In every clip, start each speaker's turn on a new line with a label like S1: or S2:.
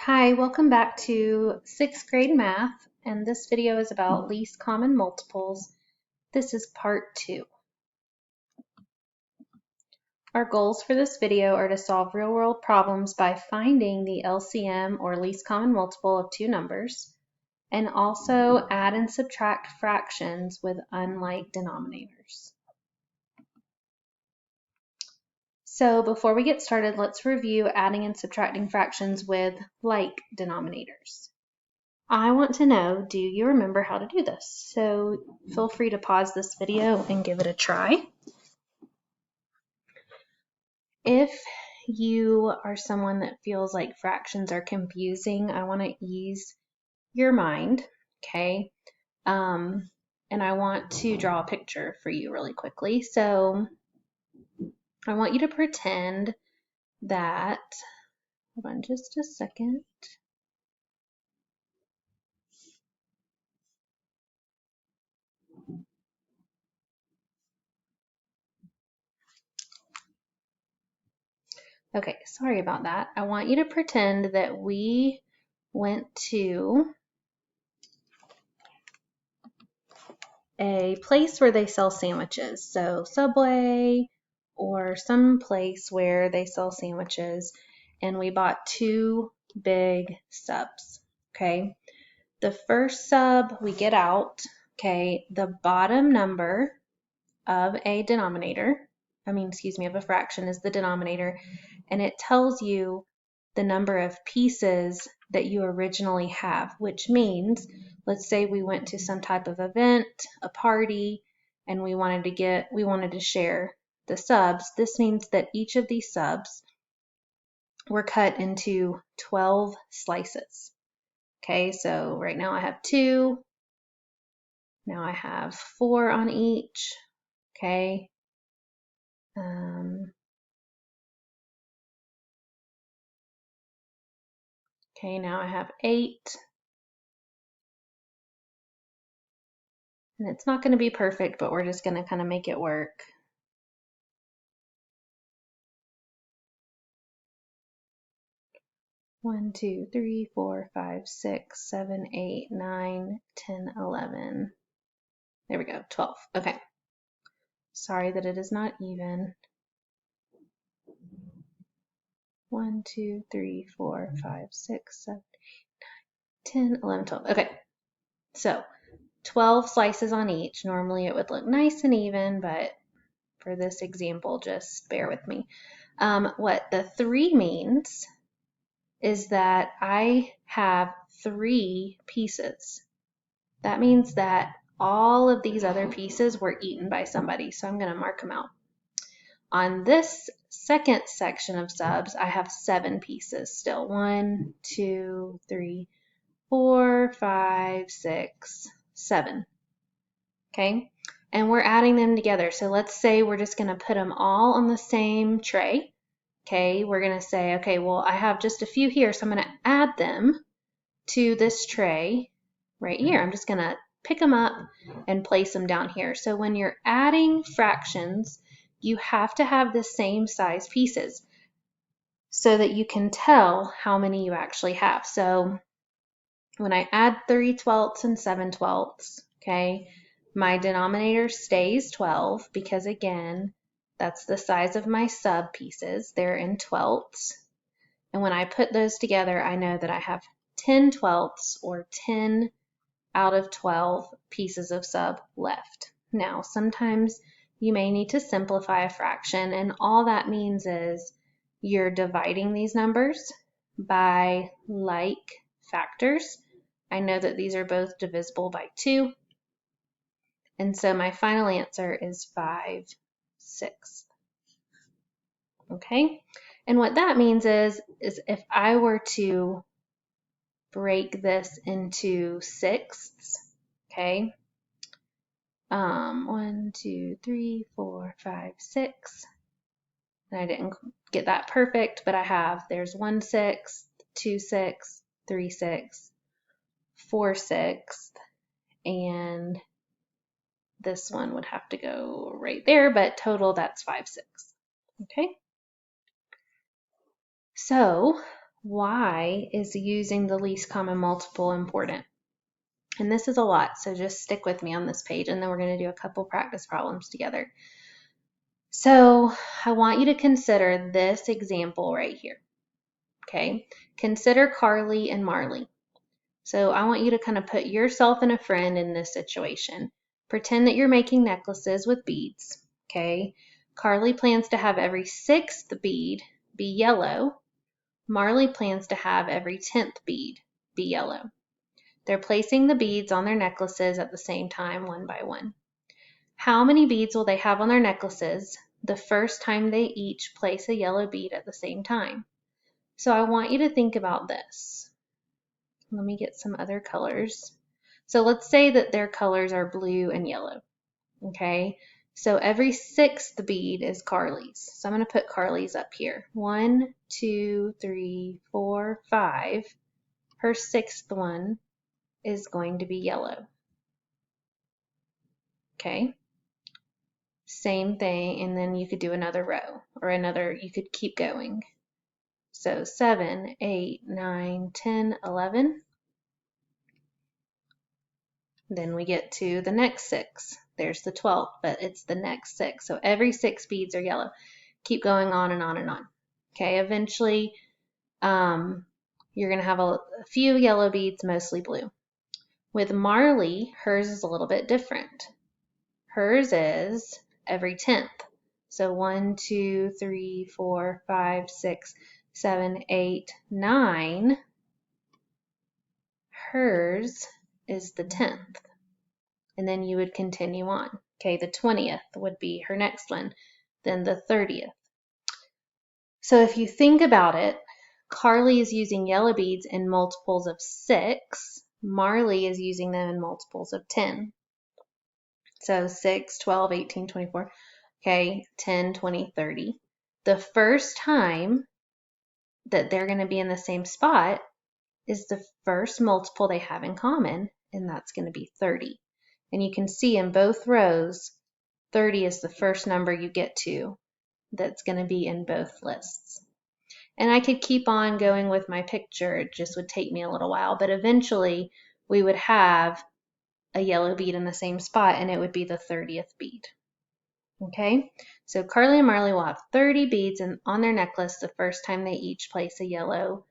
S1: Hi, welcome back to 6th grade math, and this video is about least common multiples. This is part 2. Our goals for this video are to solve real-world problems by finding the LCM or least common multiple of two numbers, and also add and subtract fractions with unlike denominators. So before we get started, let's review adding and subtracting fractions with like denominators. I want to know, do you remember how to do this? So feel free to pause this video and give it a try. If you are someone that feels like fractions are confusing, I want to ease your mind, okay? And I want to draw a picture for you really quickly. So I want you to pretend that, hold on just a second. Okay, sorry about that. I want you to pretend that we went to a place where they sell sandwiches. So Subway or some place where they sell sandwiches, and we bought two big subs. Okay. The first sub we get out, okay, the bottom number of a denominator, of a fraction is the denominator, and it tells you the number of pieces that you originally have, which means, let's say we went to some type of event, a party, and we wanted to share the subs. This means that each of these subs were cut into 12 slices. Okay, so right now I have 2. Now I have 4 on each. Okay. Okay, now I have 8. And it's not going to be perfect, but we're just going to kind of make it work. One, 2, 3, 4, 5, 6, 7, 8, 9, 10, 11. There we go, 12. Okay. Sorry that it is not even. 1, 2, 3, 4, 5, 6, 7, 8, 9, 10, 11, 12. Okay. So 12 slices on each. Normally it would look nice and even, but for this example, just bear with me. What the 3 means is that I have 3 pieces. That means that all of these other pieces were eaten by somebody, so I'm going to mark them out. On this second section of subs, I have 7 pieces still. 1, 2, 3, 4, 5, 6, 7. Okay, and we're adding them together. So let's say we're just going to put them all on the same tray. Okay, we're going to say, okay, well, I have just a few here, so I'm going to add them to this tray right here. I'm just going to pick them up and place them down here. So when you're adding fractions, you have to have the same size pieces so that you can tell how many you actually have. So when I add 3/12 and 7/12, okay, my denominator stays 12 because, again, that's the size of my sub pieces. They're in twelfths. And when I put those together, I know that I have 10/12 or 10 out of 12 pieces of sub left. Now, sometimes you may need to simplify a fraction, and all that means is you're dividing these numbers by like factors. I know that these are both divisible by 2. And so my final answer is 5/6. Okay? And what that means is if I were to break this into sixths, okay? 1, 2, 3, 4, 5, 6. And I didn't get that perfect, but there's 1/6, 2/6, 3/6, 4/6, and this one would have to go right there, but total that's 5/6. Okay? So why is using the least common multiple important? And this is a lot, so just stick with me on this page, and then we're going to do a couple practice problems together. So I want you to consider this example right here. Okay, consider Carly and Marley. So I want you to kind of put yourself and a friend in this situation. Pretend that you're making necklaces with beads. Okay, Carly plans to have every 6th bead be yellow. Marley plans to have every 10th bead be yellow. They're placing the beads on their necklaces at the same time, one by one. How many beads will they have on their necklaces the first time they each place a yellow bead at the same time? So I want you to think about this. Let me get some other colors. So let's say that their colors are blue and yellow. Okay, so every 6th bead is Carly's. So I'm going to put Carly's up here. 1, 2, 3, 4, 5. Her 6th one is going to be yellow. Okay, same thing, and then you could do another row or another, you could keep going. So 7, 8, 9, 10, 11. Then we get to the next 6. There's the 12th, but it's the next 6. So every 6 beads are yellow. Keep going on and on and on. Okay, eventually you're going to have a few yellow beads, mostly blue. With Marley, hers is a little bit different. Hers is every 10th. So 1, 2, 3, 4, 5, 6, 7, 8, 9. Hers is the 10th. And then you would continue on. Okay, the 20th would be her next one, then the 30th. So if you think about it, Carly is using yellow beads in multiples of 6. Marley is using them in multiples of 10. So 6, 12, 18, 24, okay, 10, 20, 30. The first time that they're going to be in the same spot is the first multiple they have in common, and that's going to be 30. And you can see in both rows, 30 is the first number you get to that's going to be in both lists. And I could keep on going with my picture, it just would take me a little while, but eventually we would have a yellow bead in the same spot, and it would be the 30th bead. Okay, so Carly and Marley will have 30 beads on their necklace the first time they each place a yellow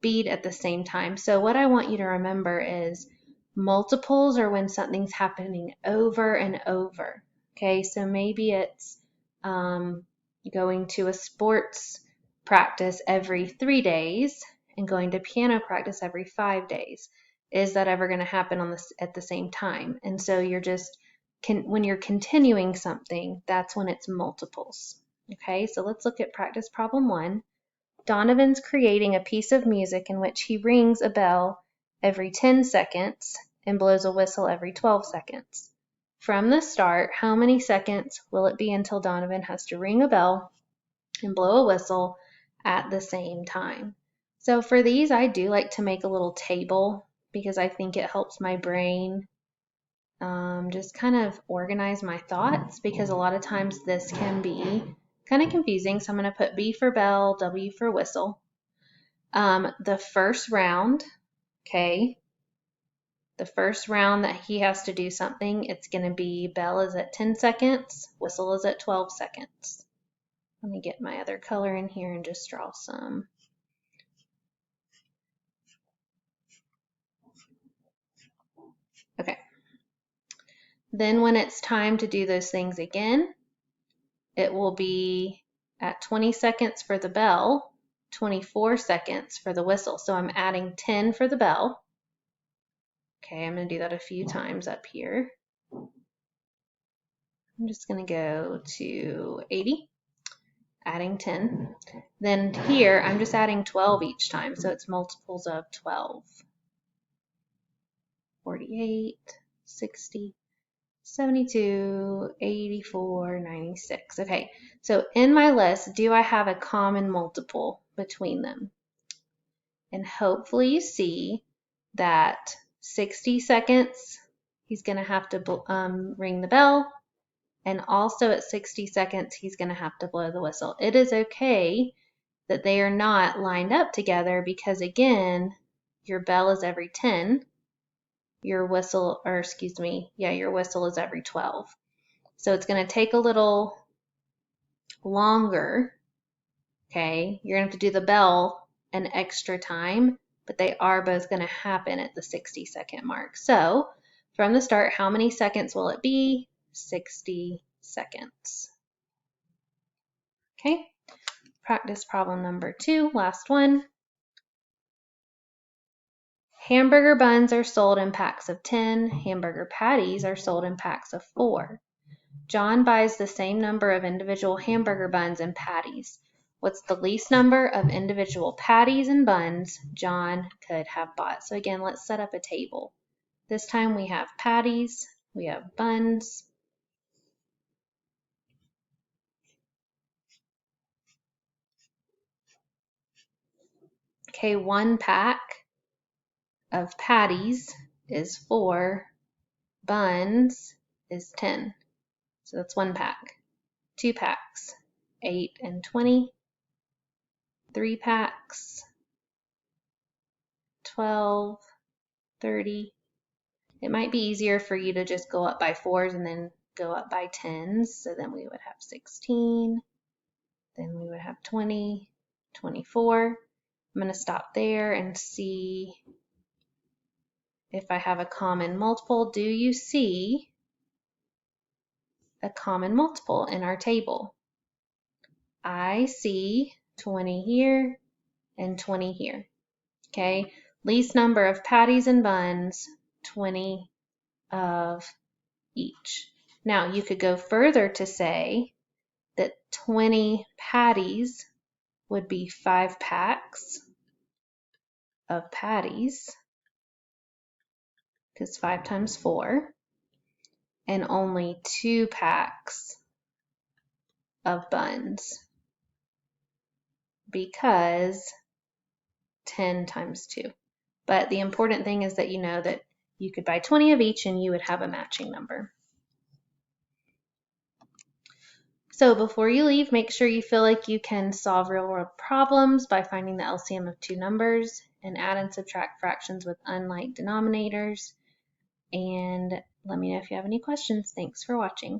S1: bead at the same time. So what I want you to remember is multiples are when something's happening over and over. Okay, so maybe it's going to a sports practice every 3 days and going to piano practice every 5 days. Is that ever going to happen at the same time? And so you're just, when you're continuing something, that's when it's multiples. Okay, so let's look at practice problem 1. Donovan's creating a piece of music in which he rings a bell every 10 seconds and blows a whistle every 12 seconds. From the start, how many seconds will it be until Donovan has to ring a bell and blow a whistle at the same time? So for these, I do like to make a little table because I think it helps my brain just kind of organize my thoughts, because a lot of times this can be kind of confusing. So I'm going to put B for bell, W for whistle. The first round, okay, the first round that he has to do something, it's going to be bell is at 10 seconds, whistle is at 12 seconds. Let me get my other color in here and just draw some. Okay. Then when it's time to do those things again, it will be at 20 seconds for the bell, 24 seconds for the whistle. So I'm adding 10 for the bell. Okay, I'm going to do that a few times up here. I'm just going to go to 80, adding 10. Then here, I'm just adding 12 each time, so it's multiples of 12. 48, 60, 72, 84, 96. Okay, so in my list, do I have a common multiple between them? And hopefully you see that 60 seconds, he's going to have to ring the bell. And also at 60 seconds, he's going to have to blow the whistle. It is okay that they are not lined up together because, again, your bell is every 10, your whistle, or excuse me, yeah, your whistle is every 12. So it's going to take a little longer, okay? You're going to have to do the bell an extra time, but they are both going to happen at the 60-second mark. So from the start, how many seconds will it be? 60 seconds. Okay, practice problem number 2, last one. Hamburger buns are sold in packs of 10. Hamburger patties are sold in packs of 4. John buys the same number of individual hamburger buns and patties. What's the least number of individual patties and buns John could have bought? So again, let's set up a table. This time we have patties, we have buns. Okay, 1 pack of patties is 4, buns is 10. So that's 1 pack. 2 packs, 8 and 20. 3 packs, 12, 30. It might be easier for you to just go up by 4s and then go up by 10s. So then we would have 16, then we would have 20, 24. I'm going to stop there and see if I have a common multiple. Do you see a common multiple in our table? I see 20 here and 20 here. Okay, least number of patties and buns, 20 of each. Now you could go further to say that 20 patties would be 5 packs of patties, because 5 times 4, and only 2 packs of buns, because 10 times 2. But the important thing is that you know that you could buy 20 of each and you would have a matching number. So before you leave, make sure you feel like you can solve real-world problems by finding the LCM of 2 numbers and add and subtract fractions with unlike denominators. And let me know if you have any questions. Thanks for watching.